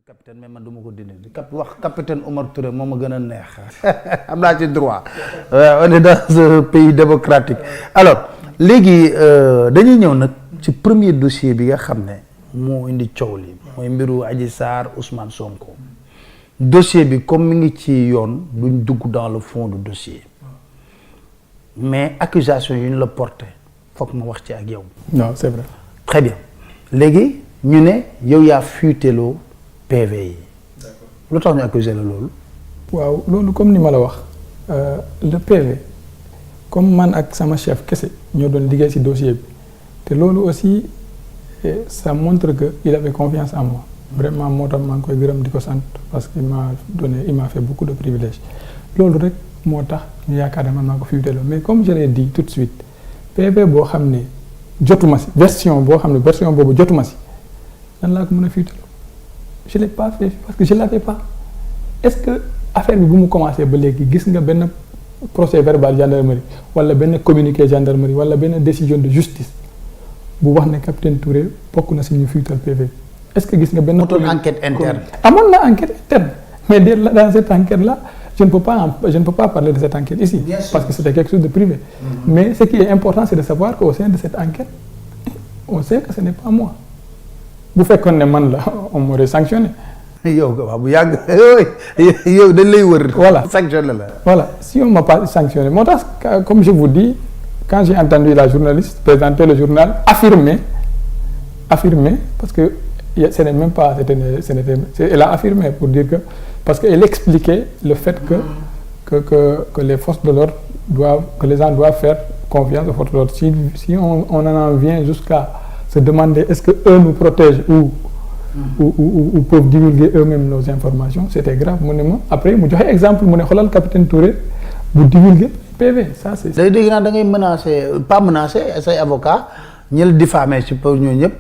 capitaine mais man du ma ko dindi wax capitaine Omar Touré moo ma gën a neex am naa ci droit on est dans un pays démocratique alors léegi dañuy ñëw nag ci premier dossier bi nga xam ne moo indi coow li mooy mbiru Adji Sarr Ousmane Sonko dossier bi comme mi ngi ci yoon duñ dugg dans le fond du dossier mais accusation yu ñu la porté foog ma wax ci ak yow. non c'est vrai. très bien léegi ñu ne yow yaa fuiteloo PV yi. lu tax ñu accusé la loolu. waaw loolu comme ni ma la wax le PV comme man ak sama chef kese ñoo doon liggéey ci dossier bi te loolu aussi ça montre que il avait confiance en moi vraiment moo tax maa ngi koy gërëm di ko sant parce que il m'a fait beaucoup de privilèges loolu rek moo tax ñu yaakaar ne man maa ko fuiteloo mais comme je l'ai dit tout de suite PV boo xam ne jotuma si version boobu jotuma si nan laa ko mën a fuiteloo je l'ai pas fait parce que je l'avais pas est-ce que affaire bi bu mu commencé ba léegi gis nga benn procès verbal gendarmerie wala benn communiqué gendarmerie wala benn décision de justice bu wax ne capitaine Touré bokk na si ñu fuital PV est-ce que gis nga benn enquête interne amoon na enquête interne mais dans cette enquête là je ne peux pas parler de cette enquête ici parce que c'était quelque chose de privé mais ce qui est important c'est de savoir qu'au sein de cette enquête on sait que ce n'est pas moi bu fekkoon ne man la on m'aurait sanctionné. yow waaw bu yàgg yow dañ lay wër. voilà sanctionné la. voilà si on m'a pas sanctionné moo tax comme je vous dis quand j'ai entendu la journaliste présenter le journal affirmer parce que ce n'est même pas elle a affirmé pour dire que parce que elle expliquait le fait que les forces de l'ordre que les gens doivent faire confiance aux forces de l'ordre si on en vient jusqu'à se demander est-ce que eux nous protègent ou peuvent divulguer eux-mêmes nos informations c'était grave mu ne ma après mu joxe exemple mu ne xoolal capitaine Touré bu divulguer PV ça c'est. day dégg naa da ngay pas menacer say avocats ñi la diffamer ci pour ñooñu ñëpp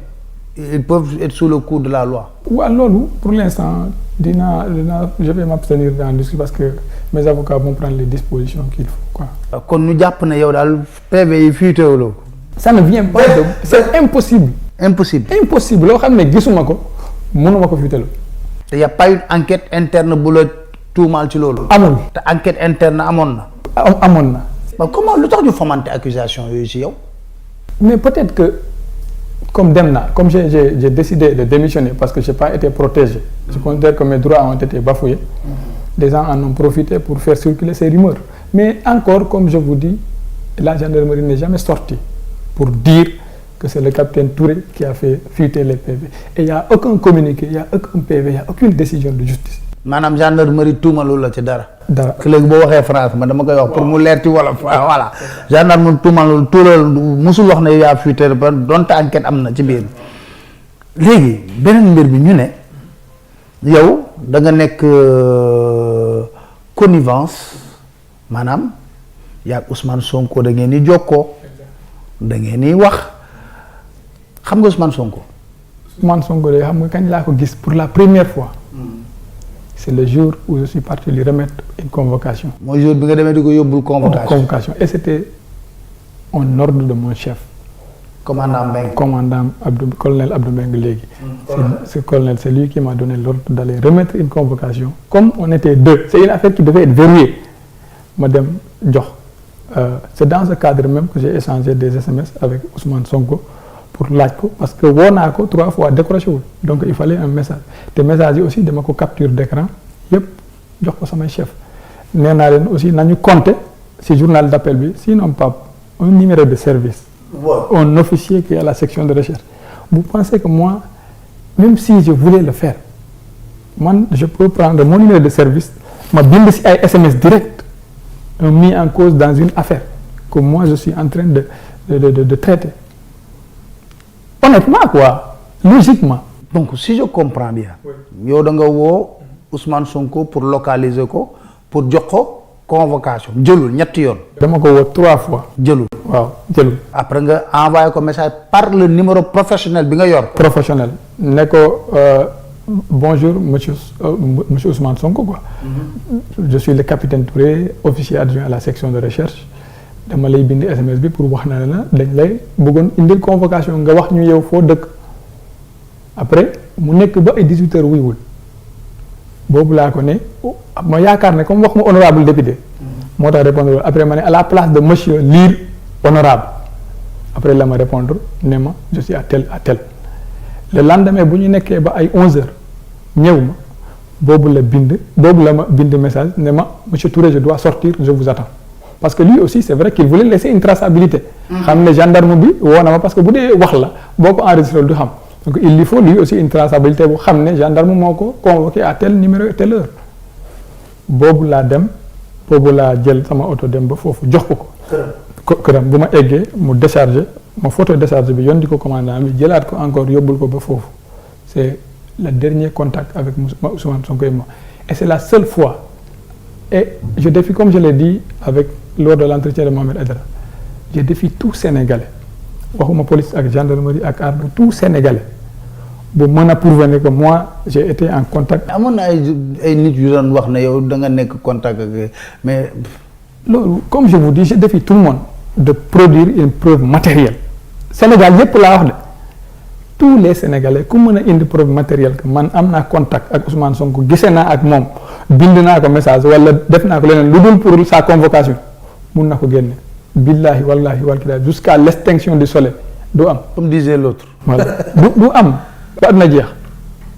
ils peuvent être sous le coup de la loi. waaw loolu pour l'instant je vais m'abstenir d'en discuter parce que mes avocats vont prendre les dispositions qu'il faut quoi. kon ñu jàpp ne yow daal PV yi fuitewuloo. ça ne vient pas de c'est impossible. impossible loo xam ne gisuma ko mënuma ko fuiteloo. te y a pas une enquête interne bu la tuumaal ci loolu. amul te enquête interne amoon na. amoon na. waaw comment lu tax ñu fomenter accusation yooyu ci yow. mais peut-être que comme j'ai décidé de démissionner parce que j'ai pas été protégé. je considère que mes droits ont été bafoués. des gens en ont profité pour faire circuler ces rumeurs mais encore comme je vous dis la gendarmerie n'est jamais sortie pour dire que c'est le capitaine Touré qui a fait fuiter les PV et il y a aucun communiqué il y a aucun PV il y a aucune décision de justice. maanaam gendarmerie tuumalul la ci dara. dara léegi boo waxee France ma dama koy wax pour mu leer ci wolof voilà gendarmerie tuumalul tuural musul wax ne yaa fuité ba donte enquête am na ci biir léegi beneen mbir bi ñu ne yow da nga nekk connivence maanaam yaa ak Ousmane Sonko da ngeen di jokkoo da ngeen di wax xam nga Ousmane Sonko. Ousmane Sonko de xam nga kañ laa ko gis pour la première fois. c'est le jour où je suis parti lui remettre une convocation. mooy jour bi nga demee di ko yóbbul convocation. Et c'était un ordre de mon chef. commandant Mbengue. Colonel Abdou Mbengue léegi. Ce colonel c'est lui qui m'a donné l'ordre d'aller remettre une convocation. Comme on était deux c'est une affaire qui devait être verrouillée ma dem jox c'est dans ce cadre même que j'ai échangé des SMS avec Ousmane Sonko pour laaj ko parce que woo naa ko 3 fois décroché wul donc il fallait un message te message yi aussi dama ko capture d'écran yépp jox ko samay chef nee naa leen aussi nañu compter ci journal d'appel bi sinon pas un numéro de service un officier qui est à la section de recherche vous pensez que moi même si je voulais le faire man je peux prendre mon numéro de service ma bind ci ay SMS direct mis en cause dans une affaire que moi je suis en train de traiter honnêtement quoi logiquement. donc si je comprends bien. yow da nga woo Ousmane Sonko pour localiser ko pour jox ko convocation jëlul ñetti yoon. dama ko woo 3 fois. jëlul jëlul. après nga envoyé ko message par le numéro professionnel bi nga yor. professionnel ne ko bonjour monsieur Ousmane Sonko quoi. Je suis le capitaine Touré officier adjoint à la section de recherche. dama lay bind SMS bi pour wax na la dañ lay bëggoon indil convocation nga wax ñu yow foo dëkk après mu nekk ba ay 18h wuywul boobu laa ko ne ma yaakaar ne comme wax ma honorable député moo tax répondre après ma ne à la place de monsieur lire honorable après la ma répondre ne ma je suis à tel le lendemain bu ñu nekkee ba ay 11h ñëw ma boobu la ma bind message ne ma monsieur Touré je dois sortir je vous attends parce que lui aussi c'est vrai qu'il voulait laisser une traçabilité xam ne gendarme bi woo na ma parce que bu dee wax la boo ko enregistré du xam donc il lui faut lui aussi une traçabilité bu xam ne gendarme moo ko convoqué à tel numéro et telle heure boobu laa jël sama oto dem ba foofu jox ko këram bu ma eggee mu déchargé ma photo décharge bi yoon di ko commandant bi jëlaat ko encore yóbbul ko ba foofu c'est le dernier contact avec Ousmane Sonko et moi et c'est la seule fois et je défie comme je l'ai dit lors de l'entretien de Mohamed Aidara je défie tout Sénégalais waxuma police ak gendarmerie ak arme tout Sénégalais bu mën a prouver que moi j'ai été en contact. amoon na ay nit yu doon wax ne yow da nga nekk contact ak mais. loolu comme je vous dis je défie tout le monde de produire une preuve matérielle Sénégal yépp laa wax de tous les Sénégalais ku mën a indi preuve matérielle que man am naa contact ak Ousmane Sonko gisee naa ak moom bind naa ko message wala def naa ko leneen lu dul pour sa convocation mun na ko génne billahi wallahi wal kitaab jusqu'à l'extinction du soleil du am. comme disait l'autre. voilà du am ba na jeex.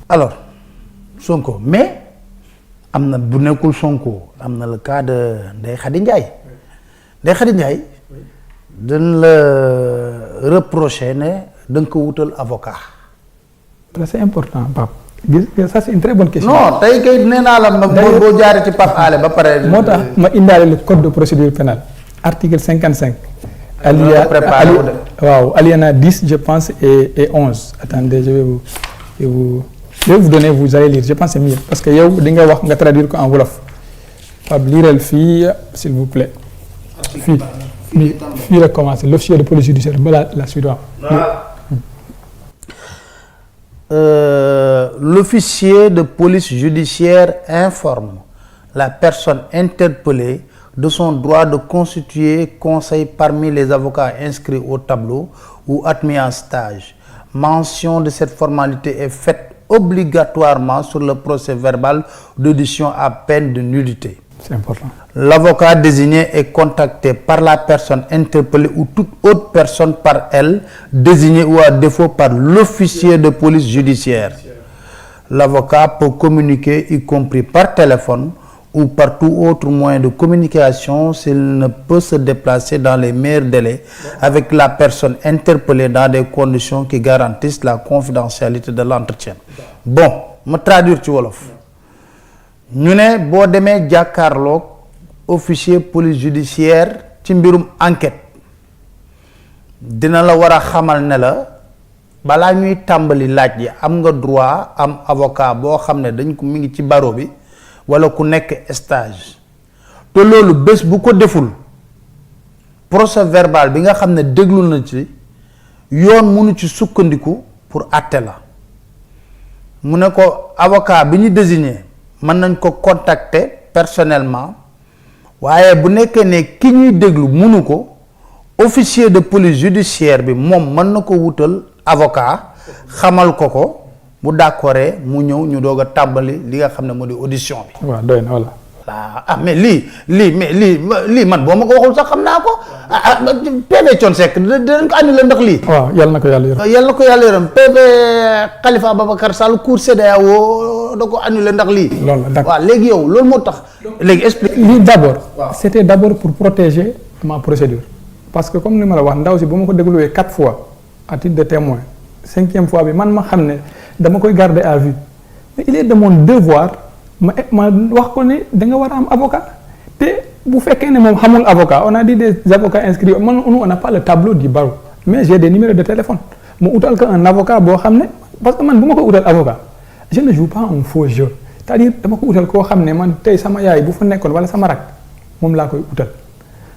alors Sonko mais am na bu nekkul Sonko am na le cas de Ndeye Khady Ndiaye Ndeye Khady Ndiaye dañ la reprocher ne da nga ko wutal avocat. c'est important Pape gis ça c'est une très bonne question. non tey kay nee naa la boo jaaree ci Pape Alé ba pare. moo tax ma indaale le code de procédure pénale article 55. alinéa 10 je pense et 11 attendez je vais vous donner vous allez lire je pense c'est mieux parce que yow di nga wax nga traduire ko en wolof Pape liiral fii s'il vous plaît fii la commencé l'officier de police judiciaire ba la suite waaw. L'officier de police judiciaire informe la personne interpellée de son droit de constituer conseil parmi les avocats inscrits au tableau ou admis en stage. Mention de cette formalité est faite obligatoirement sur le procès-verbal d'audition à peine de nullité. C'est important. L'avocat désigné est contacté par la personne interpellée ou toute autre personne par elle désignée ou à défaut par l'officier de police judiciaire. L'avocat peut communiquer y compris par téléphone ou par tout autre moyen de communication s'il ne peut se déplacer dans les meilleurs délais avec la personne interpellée dans des conditions qui garantissent la confidentialité de l'entretien. Bon, ma traduire ci wolof. ñu ne boo demee jàkkaarloog officier police judiciaire ci mbirum enquête dina la war a xamal ne la balaa ñuy tàmbali laaj yi am nga droit am avocat boo xam ne dañ ko mi ngi ci barreau bi wala ku nekk stage te loolu bés bu ko deful procès verbal bi nga xam ne déglu na ci yoon mënu ci sukkandiku pour àtte la mu ne ko avocat bi ñu désigné mën nañ ko contacter personnellement waaye bu nekkee ne ki ñuy déglu mënu ko officier de police judiciaire bi moom mën na ko wutal avocat xamal ko bu d'accordé mu ñëw ñu doog a tàmbali li nga xam ne moo di audition bi. waaw doy na voilà. ah mais lii man boo ma ko waxul sax xam naa ko PV Thione Seck dinañ ko annulé ndax lii. waaw yàlla na ko yàlla yërëm. yàlla na ko yàlla yërëm PV Khalifa Ababacar Sall cour CEDEAO da ko annulé ndax lii. loolu la d'accord waaw léegi yow loolu moo tax. léegi explique. lii d'abord. c'était d'abord pour protéger ma procédure. parce que comme ni ma la wax ndaw si bu ma ko dégluwee 4 fois à titre de témoin 5e fois bi man ma xam ne dama koy garder à vue mais il est de mon devoir ma wax ko ne da nga war a am avocat te bu fekkee ne moom xamul avocat on a dit des avocats inscrits man on n'a pas le tableau du barreau mais j'ai des numéros de téléphone mu utal ko un avocat boo xam ne parce que man bu ma ko utal avocat je ne joue pas un faux jeu c'est-à-dire dama ko utal koo xam ne man tey sama yaay bu fa nekkoon wala sama rak moom laa koy utal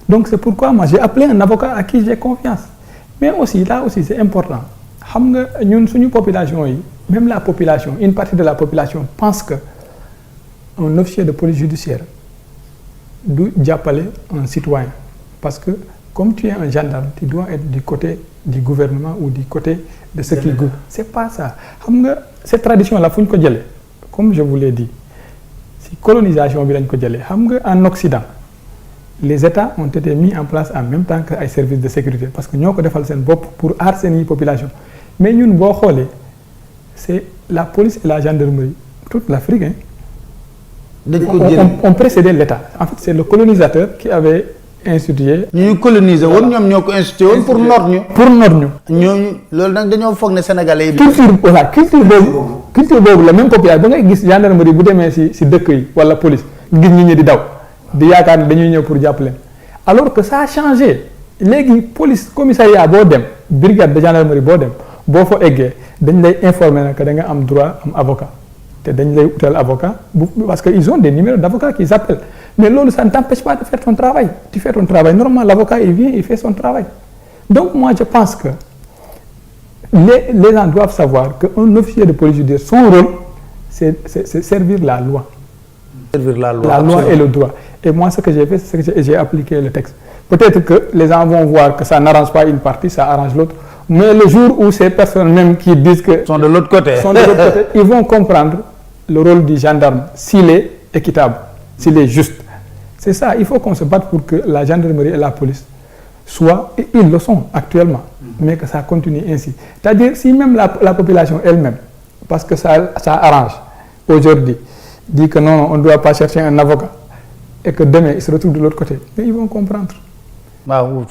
donc c'est pourquoi moi j'ai appelé un avocat à qui j'ai confiance mais aussi là aussi c'est important xam nga ñun suñu population yi même la population une partie de la population pense que un officier de police judiciaire du jàppale un citoyen parce que comme tu es un gendarme tu dois être du côté du gouvernement ou du côté de ceux qui gouvernent c'est pas ça xam nga cette tradition là fu ñu ko jëlee comme je vous l'ai dit si colonisation bi lañ ko jëlee xam nga en Occident les États ont été mis en place en même temps que ay services de sécurité parce que ñoo ko defal seen bopp pour aar seen population mais ñun boo xoolee c'est la police et la gendarmerie toute l'Afrique hein, ont précédé l'État. En fait, c'est le colonisateur qui avait institué. Nous colonisé, nous avons institué pour nord ñu. Pour nord ñu. Ñooñu loolu nag dañoo foog ne Sénégalais yi. culture boobu la même population ba ngay gis gendarmerie bu demee si dëkk yi wala police gis nit ñi di daw di yaakaar ne dañuy ñëw pour jàpp leen alors que ça a changé léegi police commissariat boo dem brigade de gendarmerie boo dem boo fa eggee dañ lay informer ne que da nga am droit am avocat. dañ lay utal avocat parce que ils ont des numéros d'avocats qu'ils appellent mais loolu ça ne t'empêche pas de faire ton travail tu fais ton travail normalement l'avocat il vient il fait son travail donc moi je pense que les gens doivent savoir qu'un officier de police judiciaire son rôle c'est servir la loi. Servir la loi. La loi et le droit et moi ce que j'ai fait c'est que j'ai appliqué le texte peut-être que les gens vont voir que ça n'arrange pas une partie ça arrange l'autre mais le jour où ces personnes même qui disent que sont de l'autre côté ils vont comprendre le rôle du gendarme s'il est équitable, s'il est juste. C'est ça, il faut qu'on se batte pour que la gendarmerie et la police soient, et ils le sont actuellement, mais que ça continue ainsi. C'est-à-dire si même la population elle-même, parce que ça arrange aujourd'hui, dit que non, on ne doit pas chercher un avocat, et que demain ils se retrouvent de l'autre côté, mais ils vont comprendre. waaw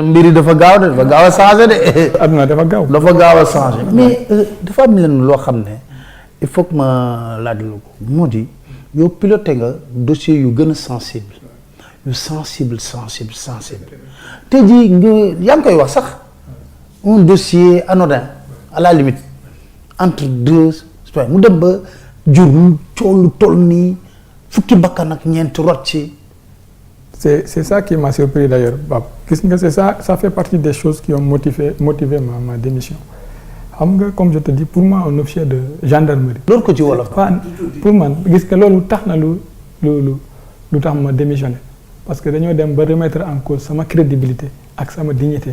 mbir yi dafa gaaw a changé de. Aduna dafa gaaw. dafa gaaw a changé mais dafa am leen loo xam ne il faut que ma laaj la ko moo di yow piloté nga dossier yu gën a sensible tey jii nga yaa ngi koy wax sax un dossier anodin à la limite entre deux mu dem ba jur coow lu toll nii fukki bakkan ak ñeent rot ci. C'est ça qui m'a surpris d'ailleurs. C'est ça fait partie des choses qui ont motivé ma démission. Comme je te dis, pour moi, un officier de gendarmerie. L'autre côté, voilà. Pour moi, je suis démissionné. Parce que nous devons remettre en cause ma crédibilité et ma dignité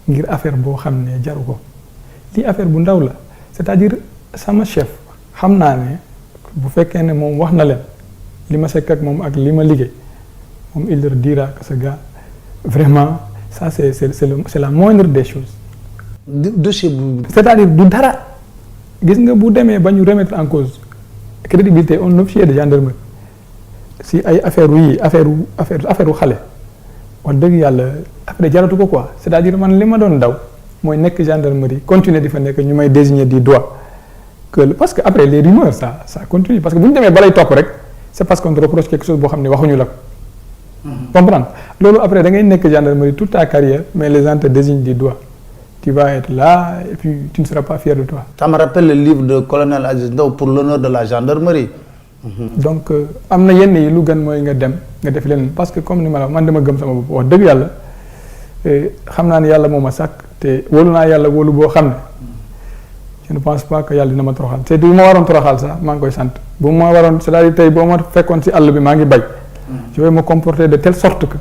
pour affaire bo xamné jaru ko. Li affaire bu ndaw la. C'est-à-dire sama chef xamna né bu fekké né mom wax na len lima sék ak mom ak lima liggé il leur dira que ce gars, vraiment, ça c'est la moindre des choses. C'est-à-dire, du dara, gis nga bu démé ba ñu remettre en cause crédibilité un officier de gendarmerie si ay affaire xalé wax deug yalla après jaratu ko quoi c'est-à-dire man lima doon daw moy nek gendarmerie continuer di fa nek ñu may désigner du doigt que parce que après les rumeurs ça continue parce que bu ñu démé balay top rek c'est parce qu'on te reproche quelque chose bo xamné waxuñu la ko. Comprendre loolu après da ngay nekk gendarmerie toute ta carrière mais les gens te désignent du doigt tu vas être là et puis tu ne seras pas fier de toi. Ça me rappelle le livre de colonel Aziz Ndaw pour l'honneur de la gendarmerie. Donc am na yenn yi lu gën mooy nga dem nga def leen parce que comme ni ma la man dama gëm sama bopp wax dëgg yàlla xam naa ne yàlla moo ma sàkk te wóolu naa yàlla wóolu boo xam ne je ne pense pas que yàlla dina ma toroxal te du ma waroon toroxal sax maa ngi koy sant bu ma waroon c'est-à-dire tey boo ma fekkoon ci àll bi maa ngi bay. Je vais me comporter de telle sorte que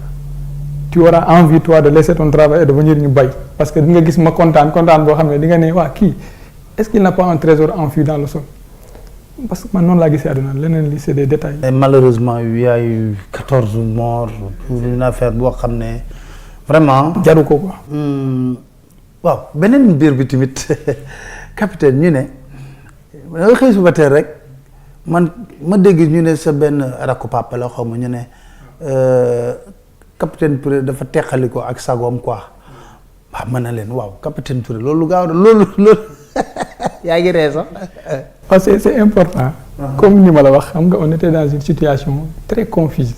tu auras envie toi de laisser ton travail et de venir ñu bay parce que di nga gis ma kontaan boo xam ne di nga ne waa kii est-ce qu'il n'a pas un trésor enfui dans le sol parce que man noonu laa gisee àdduna leneen li c'est des détails. Et malheureusement il y a eu 14 morts pour une affaire boo xam ne vraiment. jaru ko quoi. waaw beneen mbir bi tamit capitaine ñu ne da nga xëy suba teel rek. man ma dégg ñu ne sa benn rakku papa la xaw ma ñu ne capitaine Touré dafa teqali ko ak sagoom quoi waaw mën na leen waaw capitaine Touré loolu gaaw na loolu yaa ngi ree sax. parce que c'est important. Comme ni ma la wax xam nga on était dans une situation très confuse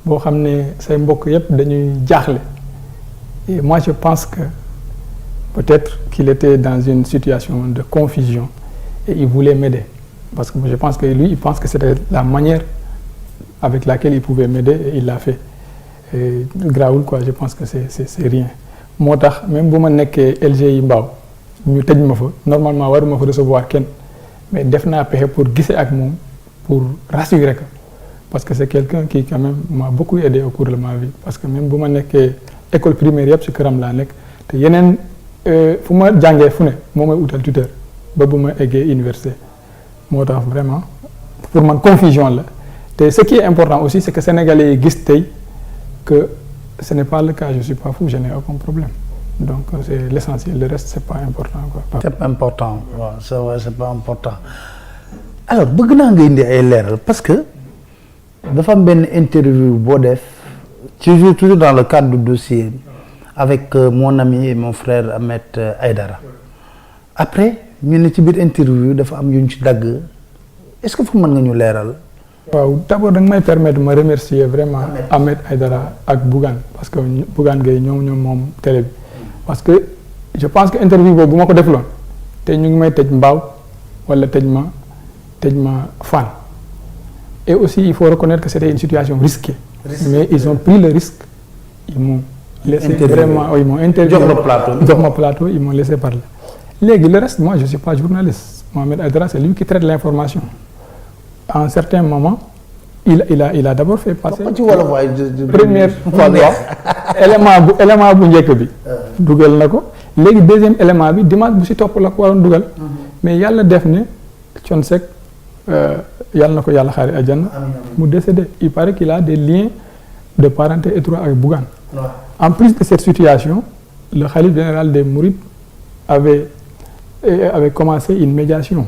boo xam ne say mbokk yépp dañuy jaaxle et moi je pense que peut-être qu'il était dans une situation de confusion et il voulait m'aider. Parce que je pense que lui, il pense que c'était la manière avec laquelle il pouvait m'aider et il l'a fait. Et Graoul, quoi, je pense que c'est rien. Moi, même si je suis LGI Mbao, normalement, je ne recevoir quelqu'un. Mais je suis pour guisser avec moi, pour rassurer. Parce que c'est quelqu'un qui, quand même, m'a beaucoup aidé au cours de ma vie. Parce que même si je suis école primaire, je suis il y a un tuteur, je suis université. Moi, vraiment, pour man confusion la te ce qui est important aussi c'est que sénégalais yi gis tey que ce n'est pas le cas je suis pas fou je n'ai aucun problème donc c'est l'essentiel le reste c'est pas important quoi. c'est pas important waaw c'est vrai c'est pas important alors bëgg naa nga indi ay leeral parce que dafa am benn interview boo def toujours dans le cadre du dossier avec mon ami et mon frère Ahmed Aïdara après ñu ne ci biir interview dafa am yuñ ci dagg est-ce que fu mën nga ñu leeral. waaw d'abord da nga may permettre ma remercier vraiment Ahmed Aïdara ak Bougane parce que Bougane Gueye ñoom moom télé bi parce que je pense que interview boobu bu ma ko defloon te ñu ngi may tëj mbaaw wala tëj ma fan et aussi il faut reconnaître que c'était une situation risquée mais ils ont pris le risque ils m'ont laissé vraiment ils m'ont interviewé jox ma plateau ils m'ont laissé parler léegi le reste moi je suis pas journaliste Mohamed Aïdara c'est lui qui traite l'information à un certain moment il a d'abord fait passer première fois élément bu njëkk bi dugal na ko léegi deuxième élément bi dimanche bu si topp la ko waroon dugal mais yàlla def ne Thione Seck yàlla na ko yàlla xaari àjjana mu décédé il paraît qu'il a des liens de parenté étroits avec Bougane en plus de cette situation le khalife général des Mourides avait commencé une médiation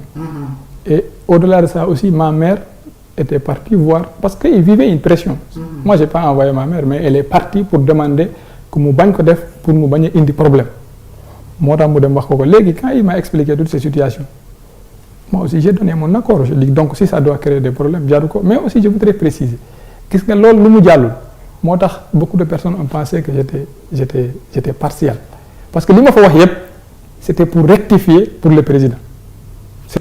et au-delà de ça aussi ma mère était partie voir parce qu'il vivait une pression moi j'ai pas envoyé ma mère mais elle est partie pour demander que mu bañ ko def pour mu bañ a indi problème moo tax mu dem wax ko léegi quand il m'a expliqué toutes ces situations moi aussi j'ai donné mon accord je dis donc si ça doit créer des problèmes jaru ko mais aussi je voudrais préciser gis nga loolu lu mu jàllul moo tax beaucoup de personnes ont pensé que j'étais partial parce que li ma fa wax yépp c'était pour rectifier pour le président.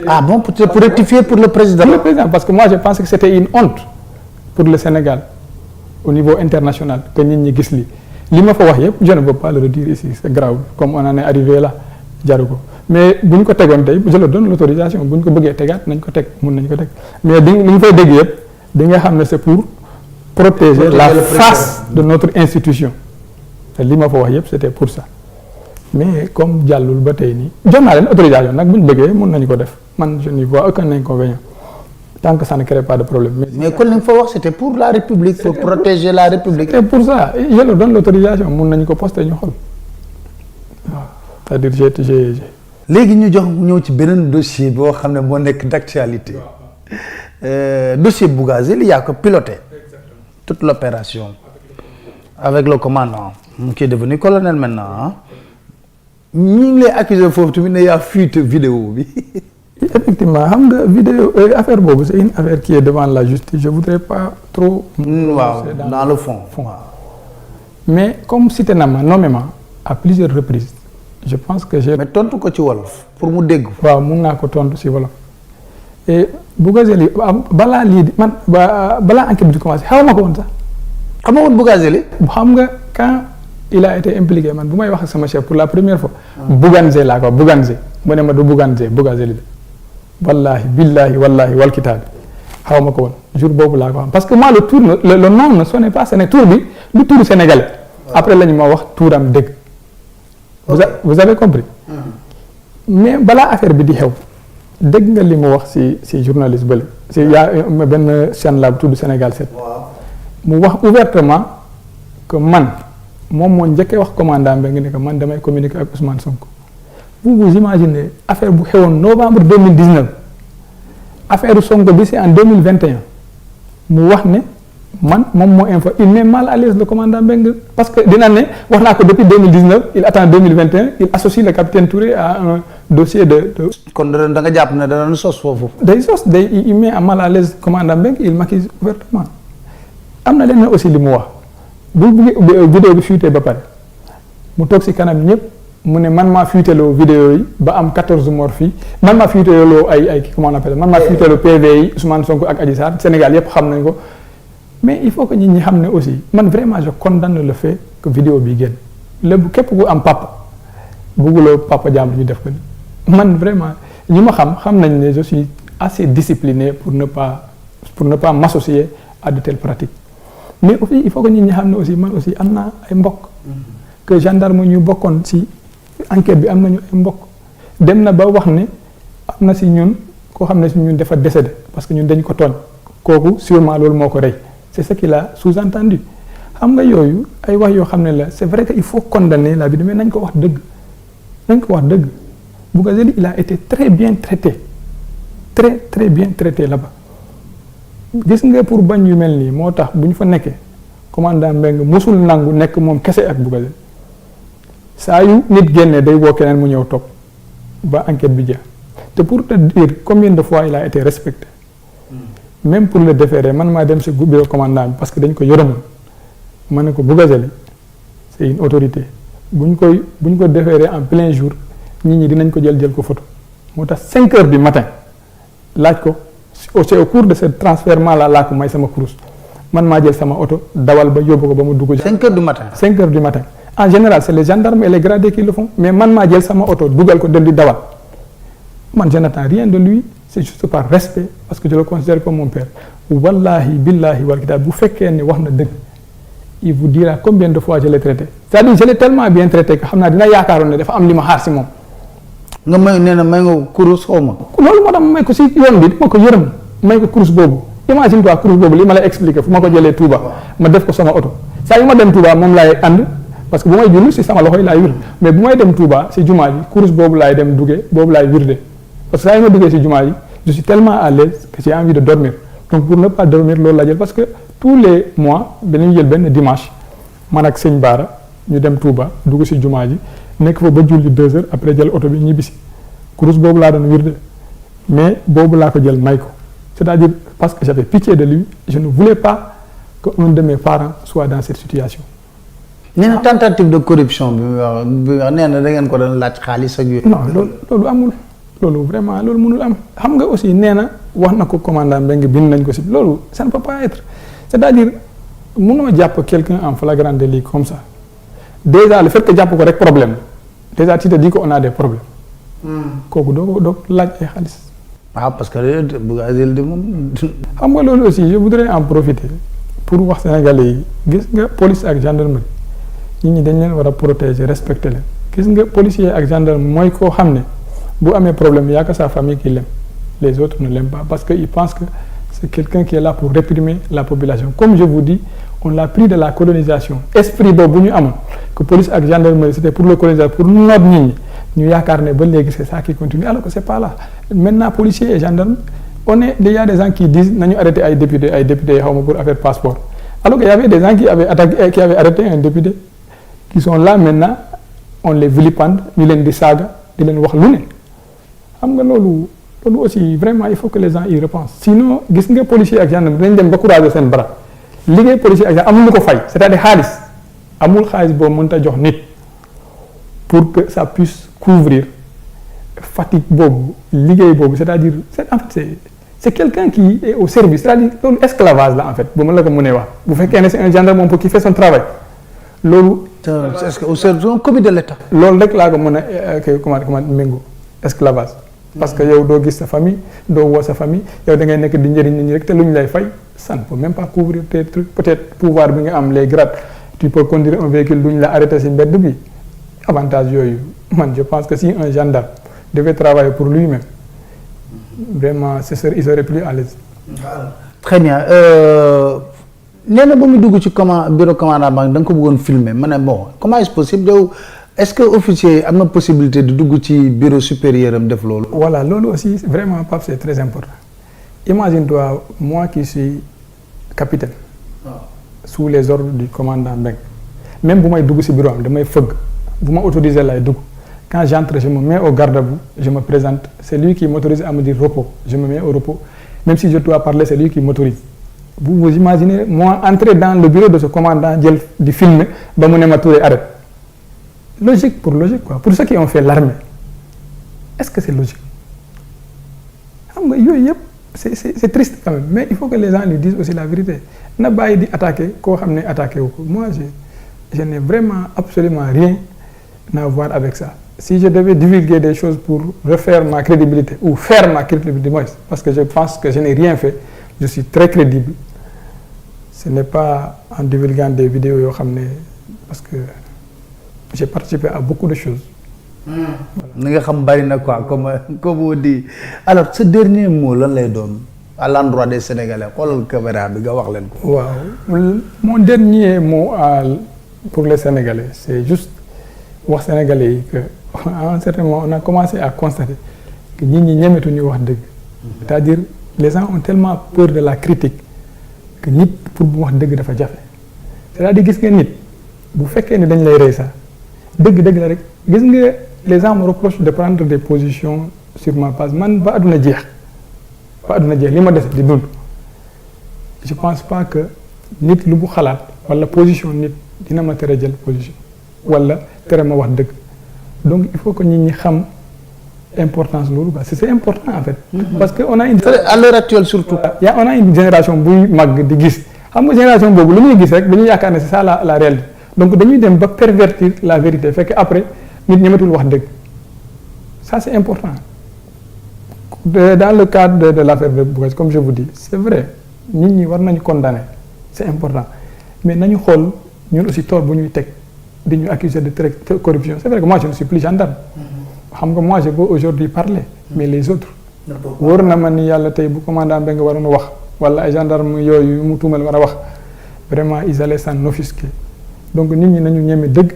Ah bon, pour rectifier pour le président? Pour le président, parce que moi je pense que c'était une honte pour le Sénégal au niveau international que nit ñi gis li ma fa wax yépp je ne veux pas le redire ici c'est grave comme on en est arrivé là jaru ko mais bu ñu ko tegoon tey je leur donne l'autorisation bu ñu ko bëggee tegaat nañ ko teg mun nañ ko teg mais li ñu fay dégg yépp di nga xam ne c'est pour protéger la face de notre institution te li ma fa wax yépp c'était pour ça mais comme jàllul ba tey nii jox naa leen autorisation nag bu ñu bëggee mun nañu ko def man je n'y vois aucun inconvénient tant que ça ne crée pas de problème. mais kon li nga fa wax c'était pour la République pour protéger la République. c'est pour ça je leur donne l'autorisation mun nañu ko poster ñu xool waaw c'est-à-dire j'ai léegi ñu jox ñëw ci beneen dossier boo xam ne moo nekk d'actualité dossier Bougazelli yaa ko piloté toute l'opération avec le commandant qui est devenu colonel maintenant ñi ngi lay accuser foofu tamit ne yaa fuite vidéo bi. effectivement xam nga vidéo affaire boobu c'est une affaire qui est devant la justice je voudrais pas trop. waaw dans le fond. mais comme cité na ma nommément à plusieurs reprises je pense que j'ai. mais tontu ko ci wolof pour mu dégg. waaw mun naa ko tontu ci wolof et Bougazelli balaa lii di man balaa enquête bi di commencer xaw ma ko woon sax. xam nga woon Bougazelli. xam nga quand il a été impliqué man bu may wax ak sama chef pour la première fois. Bouganze laa ko Bouganze mu ne ma du Bouganze Bougazelli la. wallahi billahi wallahi wal kitaabi xaw ma ko woon jour boobu laa ko xam parce que moi le nom ne sonnait pas Sénégal tour bi du tour sénégalais. après la ñu ma wax tuuram dëgg. vous avez compris. mais balaa affaire bi di xew dégg nga li mu wax ci journaliste bële ci yaa benn chaîne la bu tudd Sénégal 7. mu wax ouvertement que man moom moo njëkkee wax commandant bi nga ne que man damay communiquer ak Ousmane Sonko. vous imaginez affaire bu xewoon novembre 2019 affaire Sonko bi c'est en 2021 mu wax ne man moom moo info il met mal à l'aise le commandant Mbengue parce que dina ne wax naa ko depuis 2019 il attend 2021 il associe le capitaine Touré à un dossier de. kon da nga jàpp ne dana sos foofu. day sos il met mal à l'aise commandant Mbengue il m'accuse ouvertement am na leen aussi li mu wax bu vidéo bi fuité ba pare mu toog ci kanam ñëpp. mu ne man maa fuiteloo vidéo yi ba am 14 morts fii man maa fuiteloo ay comment on appelle man maa fuiteloo PV yi Ousmane Sonko ak Adji Sarr Sénégal yépp xam nañ ko mais il faut que nit ñi xam ne aussi man vraiment je condamne le fait que vidéo bi génn lépp képp ku am papa bugguloo papa jàmbur ñu def ko ni man vraiment ñi ma xam nañ ne je suis assez discipliné pour ne pas m'associer à de telles pratiques mais aussi il faut que nit ñi xam ne aussi man aussi am naa ay mbokk que gendarme ñu bokkoon ci enquête bi am nañu ay mbokk dem na ba wax ne am na ci ñun koo xam ne si ñun dafa décédé parce que ñun dañ ko tooñ kooku sûrement loolu moo ko rey c'est ce qu'il a sous-entendu xam nga yooyu ay wax yoo xam ne la c'est vrai que il faut condamner la vie mais nañ ko wax dëgg nañ ko wax dëgg Bougazelli il a été très bien traité très bien traité là-bas gis nga pour bañ yu mel nii moo tax bu ñu fa nekkee commandant Mbengue musul nangu nekk moom kese ak Bougazelli saa yu nit génnee day woo keneen mu ñëw toog ba enquête bi jeex te pour te dire combien de fois il a été respecté même pour le déférer man maa dem si bureau commandant bi parce que dañ ko yërëmoon ma ne ko Bougazelli c'est une autorité bu ñu ko déférer en plein jour nit ñi dinañ ko jël ko photo moo tax 5 heures du matin laaj ko c'est au cours de ce transfèrement là laa ko may sama kurus man maa jël sama oto dawal ba yóbbu ko ba mu dugg. 5 heures du matin 5 heures du matin en général c'est les gendarmes et les gradés qui le font mais man maa jël sama oto dugal ko dem di dawal man je n'attends rien de lui c'est juste par respect parce que je le considère comme mon père wallahi billahi wal kitab bu fekkee ne wax na dëgg il vous dira combien de fois je l'ai traité c'est-à-dire je l'ai tellement bien traité que xam naa dina yaakaaroon ne dafa am li ma xaar si moom. nga may nee na may nga kurus xaw ma. loolu moo tax ma may ko si yoon bi dama ko yërëm may ko kurus boobu imagine toi kurus boobu li ma lay expliquer fu ma ko jëlee Touba ma def ko sama oto saa yu ma dem Touba moom laay ànd parce que bu may julli si sama loxo yi laay wir mais bu may dem Touba si jumaa ji kurus boobu laay dem duggee boobu laay wirde parce que saa yu ma duggee si jumaa ji je suis tellement à l'aise que j'ai envie de dormir donc pour ne pas dormir loolu laa jël parce que tous les mois danañu jël benn dimanche man ak sëñ Baara ñu dem Touba dugg si jumaa ji nekk fa ba julli 2 heures après jël oto bi ñibbisi kurus boobu laa doon wirde mais boobu laa ko jël may ko c'est-à-dire parce que j'avais pitié de lui je ne voulais pas que un de mes parents soit dans cette situation. nee na tentative de corruption bi wax nee na da ngeen ko doon laaj xaalis ak yooyu. non loolu amul loolu vraiment loolu mënul am xam nga aussi nee na wax na ko commandant Mbengue bind nañ ko si loolu ça ne peut pas être c'est-à-dire mënoo jàpp quelqu'un en flagrant délit comme ça déjà le fait que jàpp ko rek problème déjà tu te dis qu'on a des problèmes. kooku doo laaj ay xaalis. waaw parce que Bougazelli de moom. xam nga loolu aussi je voudrais en profiter pour wax Sénégalais yi gis nga police ak gendarmerie nit ñi dañ leen war a protéger respecter leen gis nga policier ak gendarme mooy koo xam ne bu amee problème y a que sa famille qui l'aime les autres ne l'aiment pas parce que ils pensent que c'est quelqu'un qui est là pour réprimer la population comme je vous dis on l'a pris de la colonisation esprit boobu bu ñu amoon que police ak gendarmerie c'était pour le colonisateur pour noot nit ñi ñu yaakaar ne ba léegi c'est ça qui continue alors que c'est pas là maintenant policiers et gendarmes il y a des gens qui disent nañu arrêté ay députés xaw ma pour affaire passeport alors que y avait des gens qui avaient arrêté un député qui sont là maintenant on les vilipende ñu leen di saaga di leen wax lu ne xam nga loolu aussi vraiment il faut que les gens y repensent sinon gis nga policiers ak gendarmes dañ dem ba courager seen bras liggéey policier ak gendarme amul lu ko fay c'est-à-dire xaalis amul xaalis boobu mënta jox nit pour que ça puisse couvrir fatigue boobu liggéey boobu c'est-à-dire en fait c'est quelqu'un qui est au service c'est-à-dire loolu esclavage la en fait bu ma la ko mënee wax bu fekkee ne c'est un gendarme qui fait son travail loolu. est-ce que au service un commis de l'État. loolu rek laa ko mën a comment méngoo esclavage. parce que yow doo gis sa famille doo woo sa famille yow da ngay nekk di njëriñ nit ñi rek te lu ñu lay fay ça ne peut même pas couvrir tes trucs peut-être pouvoir bi nga am les grades tu peux conduire un véhicule du ñu la arrêté si mbedd bi avantage yooyu man je pense que si un gendarme devait travailler pour lui-même vraiment il serait plus à l'aise. très bien nee na ba mu dugg ci bureau commandant da nga ko bëggoon filmer ma ne bon comment est-ce possible yow est-ce que officier am na possibilité de dugg ci bureau supérieur am def loolu. voilà loolu aussi vraiment Pape c'est très important imagine-toi moi qui suis capitaine. sous les ordres du commandant Mbengue même bu may dugg ci bureau am damay fëgg bu ma autorisé lay dugg quand j'entre je me mets au garde-à-vous je me présente c'est lui qui m'autorise à me dire repos je me mets au repos même si je dois parler c'est lui qui m'autorise vous imaginez moi entrer dans le bureau de ce commandant jël di filmer ba mu ne ma Touré arrête logique quoi pour ceux qui ont fait l'armée est-ce que c'est logique xam nga yooyu yëpp c'est triste quand même mais il faut que les gens lui disent aussi la vérité na bàyyi di attaquer koo xam ne attaqué wu ko moi je n'ai vraiment absolument rien à voir avec ça si je devais divulguer des choses pour refaire ma crédibilité ou faire ma crédibilité moins parce que je pense que je n'ai rien fait je suis très crédible ce n'est pas en divulguant des vidéos yoo xam ne parce que j'ai participé à beaucoup de choses. Voilà. ni nga xam bari na quoi comme on dit alors ce dernier mot lan lay doon à l'endroit des Sénégalais xoolal caméra bi nga wax leen ko. waaw mon dernier mot pour les Sénégalais c'est juste wax Sénégalais yi que à un certain moment on a commencé à constater que nit ñi ñemetuñu wax dëgg. c'est-à-dire les gens ont tellement peur de la critique que nit pour bu wax dëgg dafa jafe c'est-à-dire gis nga nit bu fekkee ne dañ lay rey sax dëgg la rek gis nga les gens me reprochent de prendre des positions sur ma page man ba àdduna jeex li ma des di dund je pense pas que nit lu bu xalaat wala position nit dina ma tere jël position wala tere ma wax dëgg donc il faut que nit ñi xam importance loolu quoi c'est important en fait. parce que on a une. à l'heure actuelle surtout. on a une génération buy màgg di gis xam nga génération boobu lu ñuy gis rek dañuy yaakaar ne c'est ça la réalité donc dañuy dem ba pervertir la vérité fekk après nit ñemetul wax dëgg ça c'est important dans le cadre de l'affaire de Bougazelli comme je vous dis c'est vrai nit ñi war nañu condamner c'est important mais nañu xool ñun aussi tort bu ñuy teg di ñu accuser de corruption c'est vrai que moi je ne suis plus gendarme. xam nga moi je peux aujourd'hui parler mais les autres wóor na ma ni yàlla tey bu commandant ba nga waroon a wax wala ay gendarme yooyu mu tuumal war a wax vraiment ils allaient s'en offusquer donc nit ñi nañu ñeme dëgg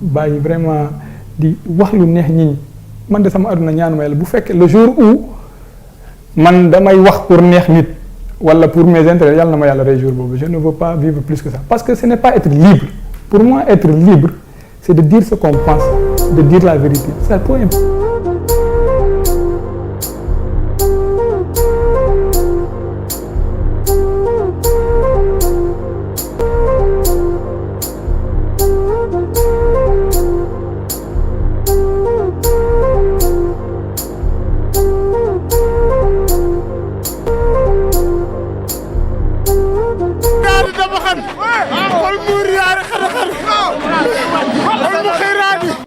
bàyyi vraiment di wax lu neex nit ñi man de sama àdduna ñaanuma yàlla bu fekkee le jour où man damay wax pour neex nit wala pour mes intérêts yàlla na ma yàlla rey jour boobu je ne veux pas vivre plus que ça parce que ce n'est pas être libre pour moi être libre c'est de dire ce qu'on pense, de dire la vérité. C'est peu important. Xool muur yaari xar xar xool mu xëy raadi